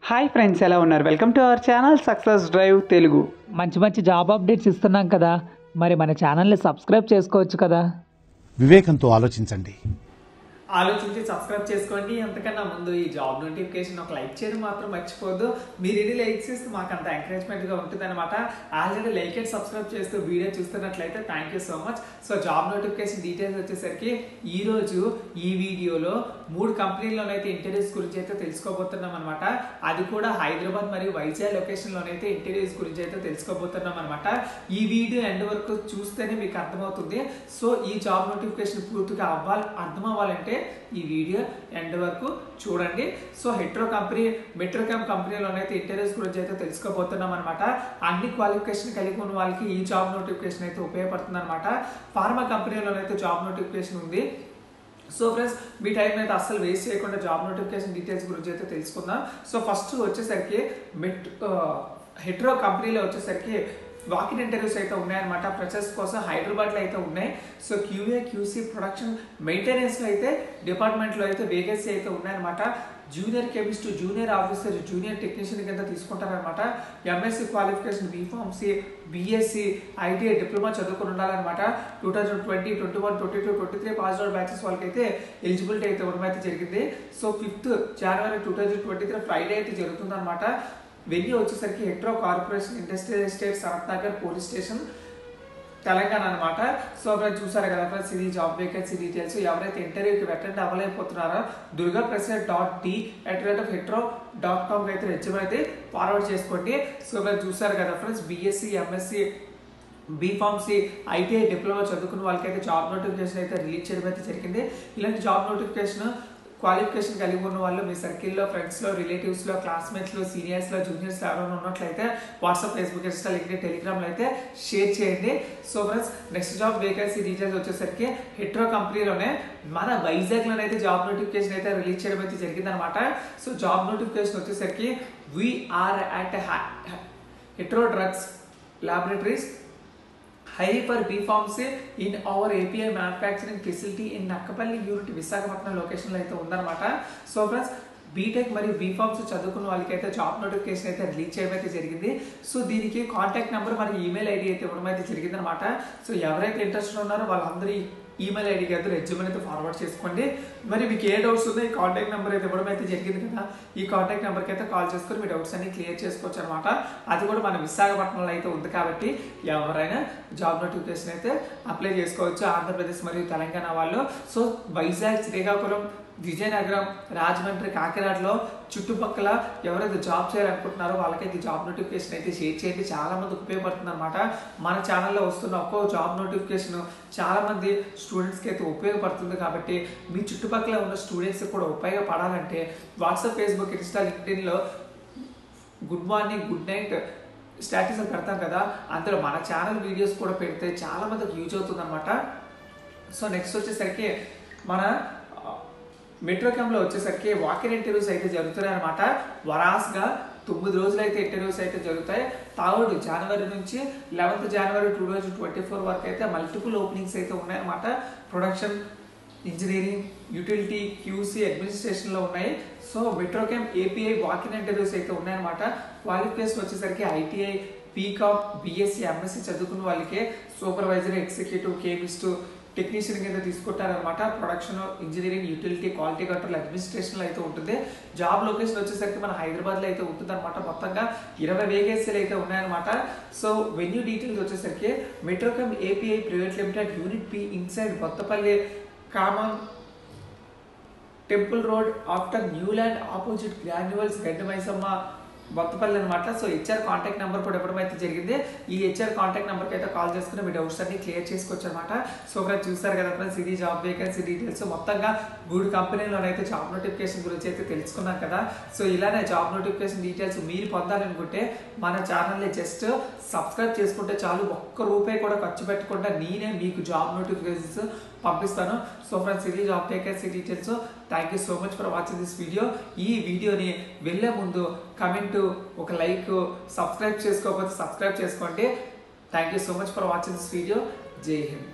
Hi friends, ఎలా ఉన్నారు? Welcome to our channel success drive Telugu. మంచి జాబ్ అప్డేట్స్ ఇస్తున్నాం కదా, మరి మన ఛానల్ని సబ్స్క్రైబ్ చేసుకోవచ్చు కదా. వివేకంతో ఆలోచించండి. ఆలోచించి సబ్స్క్రైబ్ చేసుకోండి. అంతకన్నా ముందు ఈ జాబ్ నోటిఫికేషన్ ఒక లైక్ చేయడం మాత్రం మర్చిపోద్దు. మీరు ఎన్ని లైక్స్ ఇస్తే మాకు అంత ఎంకరేజ్మెంట్గా ఉంటుంది అనమాట. ఆల్రెడీ లైక్ అండ్ సబ్స్క్రైబ్ చేస్తూ వీడియో చూస్తున్నట్లయితే thank you so much. So job notification details వచ్చేసరికి ఈరోజు ఈ వీడియోలో 3 కంపెనీల్లోనైతే ఇంటర్వ్యూస్ గురించి అయితే తెలుసుకోబోతున్నాం అనమాట. అది కూడా హైదరాబాద్ మరియు వైజాగ్ లొకేషన్లోనైతే ఇంటర్వ్యూస్ గురించి అయితే తెలుసుకోబోతున్నాం అనమాట. ఈ వీడియో ఎండ్ వరకు చూస్తేనే మీకు అర్థమవుతుంది. సో ఈ జాబ్ నోటిఫికేషన్ పూర్తిగా అర్థం అవ్వాలంటే ఈ వీడియో ఎండ్ వరకు చూడండి. సో మెట్రోకామ్ కంపెనీలోనైతే ఇంటర్వ్యూస్ గురించి అయితే తెలుసుకోబోతున్నాం అనమాట. అన్ని క్వాలిఫికేషన్ కలిగి ఉన్న వాళ్ళకి ఈ జాబ్ నోటిఫికేషన్ అయితే ఉపయోగపడుతుంది అనమాట. ఫార్మా కంపెనీలోనైతే జాబ్ నోటిఫికేషన్ ఉంది. సో ఫ్రెండ్స్, మీ టైం అయితే అస్సలు వేస్ట్ చేయకుండా జాబ్ నోటిఫికేషన్ డీటెయిల్స్ గురించి అయితే తెలుసుకుందాం. సో ఫస్ట్ వచ్చేసరికి హెట్రో కంపెనీలో వచ్చేసరికి వాకిన్ ఇంటర్వ్యూస్ అయితే ఉన్నాయన్నమాట. ఫ్రెషర్స్ కోసం హైదరాబాద్లో అయితే ఉన్నాయి. సో క్యూఏ క్యూసీ ప్రొడక్షన్ మెయింటెనెన్స్లో అయితే డిపార్ట్మెంట్లో అయితే వేకెన్సీ అయితే ఉన్నాయన్నమాట. Junior chemist, junior officer, junior technician కింద తీసుకుంటారనమాట. MSc qualification, B Pharmacy, BSc, ITI, diploma చదువుకుని ఉండాలన్నమాట. 2020, 21, 22, 23 పాస్ అవుట్ బ్యాచెస్ వాళ్ళకైతే ఎలిజిబిలిటీ అయితే ఇవ్వడం అయితే జరిగింది. సో 5th January 2023 ఫ్రైడే అయితే జరుగుతుంది అనమాట. వెన్యూ వచ్చేసరికి Hetero corporation industrial estate, Sanath Nagar police station, Telangana అనమాట. సో అక్కడ చూసారు కదా ఫ్రెండ్స్, ఇది జాబ్ వేకెన్సీ డీటెయిల్స్. ఎవరైతే ఇంటర్వ్యూకి అటెండ్ అవ్వలేకపోతున్నారో durgaprasad.d@hetero.com అయితే రెజ్యూమ్ అయితే ఫార్వర్డ్ చేసుకోండి. సో ఇక్కడ చూసారు కదా friends, BSc, MSc, B Pharmacy, ITI, diploma చదువుకున్న వాళ్ళకైతే జాబ్ నోటిఫికేషన్ అయితే రిలీజ్ చేయడం అయితే జరిగింది. ఇలాంటి జాబ్ నోటిఫికేషన్ క్వాలిఫికేషన్ కలిగి ఉన్న వాళ్ళు మీ సర్కిల్లో, ఫ్రెండ్స్లో, రిలేటివ్స్లో, క్లాస్మేట్స్లో, సీనియర్స్లో, జూనియర్స్లో ఎవరైనా ఉన్నట్లయితే వాట్సాప్, ఫేస్బుక్, ఇన్స్టా, లింక్డ్ఇన్, టెలిగ్రామ్లో అయితే షేర్ చేయండి. So friends, next job vacancy details వచ్చేసరికి హెట్రో కంపెనీలోనే మన వైజాగ్లోనే అయితే జాబ్ నోటిఫికేషన్ అయితే రిలీజ్ చేయడం అయితే జరిగిందనమాట. సో జాబ్ నోటిఫికేషన్ వచ్చేసరికి we are at Hetero drugs laboratories hiring for B-Pharmacy in our API manufacturing facility in Nakkapalli unit, Visakhapatnam లొకేషన్లో అయితే ఉందన్నమాట. సో ఫ్రెండ్స్, బీటెక్ మరియు బీఫార్మ్స్ చదువుకున్న వాళ్ళకి అయితే జాబ్ నోటిఫికేషన్ అయితే రిలీజ్ చేయడం అయితే జరిగింది. సో దీనికి కాంటాక్ట్ నెంబర్ మరియు ఈమెయిల్ ఐడి అయితే ఇవ్వడం అయితే జరిగింది అనమాట. సో ఎవరైతే ఇంట్రెస్ట్ ఉన్నారో వాళ్ళందరూ ఈమెయిల్ ఐడికి అయితే రెజ్యూమ్ అయితే ఫార్వర్డ్ చేసుకోండి. మరి మీకు ఏ డౌట్స్ ఉందో ఈ కాంటాక్ట్ నెంబర్ అయితే ఇవ్వడం అయితే జరిగింది కదా, ఈ కాంటాక్ట్ నెంబర్కి అయితే కాల్ చేసుకొని మీ డౌట్స్ అన్ని క్లియర్ చేసుకోవచ్చు అనమాట. అది కూడా మన విశాఖపట్నంలో అయితే ఉంది కాబట్టి ఎవరైనా జాబ్ నోటిఫికేషన్ అయితే అప్లై చేసుకోవచ్చు, ఆంధ్రప్రదేశ్ మరియు తెలంగాణ వాళ్ళు. సో వైజాగ్, శ్రీకాకుళం, విజయనగరం, రాజమండ్రి, కాకినాడలో చుట్టుపక్కల ఎవరైతే జాబ్ చేయాలనుకుంటున్నారో వాళ్ళకైతే జాబ్ నోటిఫికేషన్ అయితే షేర్ చేయండి. చాలా మందికి ఉపయోగపడుతుంది అనమాట. మన ఛానల్లో వస్తున్న ఒక్కో జాబ్ నోటిఫికేషన్ చాలా మంది స్టూడెంట్స్కి అయితే ఉపయోగపడుతుంది కాబట్టి మీ చుట్టుపక్కల ఉన్న స్టూడెంట్స్ కూడా ఉపయోగపడాలంటే వాట్సాప్, ఫేస్బుక్, ఇన్స్టా, లింక్డ్ఇన్లో good morning, good night status పెడతాం కదా, అందులో మన ఛానల్ వీడియోస్ కూడా పెడితే చాలా మందికి యూజ్ అవుతుంది అనమాట. సో నెక్స్ట్ వచ్చేసరికి మన మెట్రోకామ్లో వచ్చేసరికి వాకిన్ ఇంటర్వ్యూస్ అయితే జరుగుతున్నాయి అనమాట. వరాస్గా 9 రోజులు అయితే ఇంటర్వ్యూస్ అయితే జరుగుతాయి. 3rd January నుంచి 11th January 2024 వరకు అయితే మల్టిపుల్ ఓపెనింగ్స్ అయితే ఉన్నాయన్నమాట. ప్రొడక్షన్, ఇంజనీరింగ్, యూటిలిటీ, క్యూసీ, అడ్మినిస్ట్రేషన్లో ఉన్నాయి. సో మెట్రోకామ్ ఏపీఐ వాకిన్ ఇంటర్వ్యూస్ అయితే ఉన్నాయన్నమాట. క్వాలిఫికేషన్ వచ్చేసరికి ఐటీఐ, బీకామ్, బీఎస్సీ, ఎంఎస్సీ చదువుకున్న వాళ్ళకి సూపర్వైజర్, ఎగ్జిక్యూటివ్, కెమిస్ట్, టెక్నీషియన్ కింద తీసుకుంటారనమాట. Production, engineering, utility, quality control, అడ్మినిస్ట్రేషన్లో అయితే ఉంటుంది. జాబ్ లొకేషన్ వచ్చేసరికి మన హైదరాబాద్లో అయితే ఉంటుంది అనమాట. మొత్తంగా 20 వేకెన్సీలు అయితే ఉన్నాయన్నమాట. సో వెన్యూ డీటెయిల్స్ వచ్చేసరికి Metrochem API private limited, unit P, inside Bothapalli, common temple road, after Neuland, opposite Granules, Gaddi Maisamma, బొత్తపల్లి అనమాట. సో హెచ్ఆర్ కాంటాక్ట్ నెంబర్ కూడా ఇవ్వడం అయితే జరిగింది. ఈ హెచ్ఆర్ కాంటాక్ట్ నెంబర్కి అయితే కాల్ చేసుకుని మీ డౌట్స్ అన్ని క్లియర్ చేసుకోవచ్చు అనమాట. సో ఫ్రెండ్స్, చూసారు కదా ఫ్రెండ్స్, ఇది జాబ్ వేకెన్సీ డీటెయిల్స్. మొత్తంగా 3 కంపెనీలోనైతే జాబ్ నోటిఫికేషన్ గురించి అయితే తెలుసుకున్నాం కదా. సో ఇలానే జాబ్ నోటిఫికేషన్ డీటెయిల్స్ మీరు పొందాలనుకుంటే మన ఛానల్ని జస్ట్ సబ్స్క్రైబ్ చేసుకుంటే చాలు. ₹1 కూడా ఖర్చు పెట్టకుండా నేనే మీకు జాబ్ నోటిఫికేషన్స్ పంపిస్తాను. సో ఫ్రెండ్స్, ఇది job vacancy details. Thank you so much for watching this video. ఈ వీడియోని వెళ్ళే ముందు కమెంట్, ఒక లైక్, సబ్స్క్రైబ్ చేసుకోకపోతే సబ్స్క్రైబ్ చేసుకోండి. Thank you so much for watching this video. జై హింద్.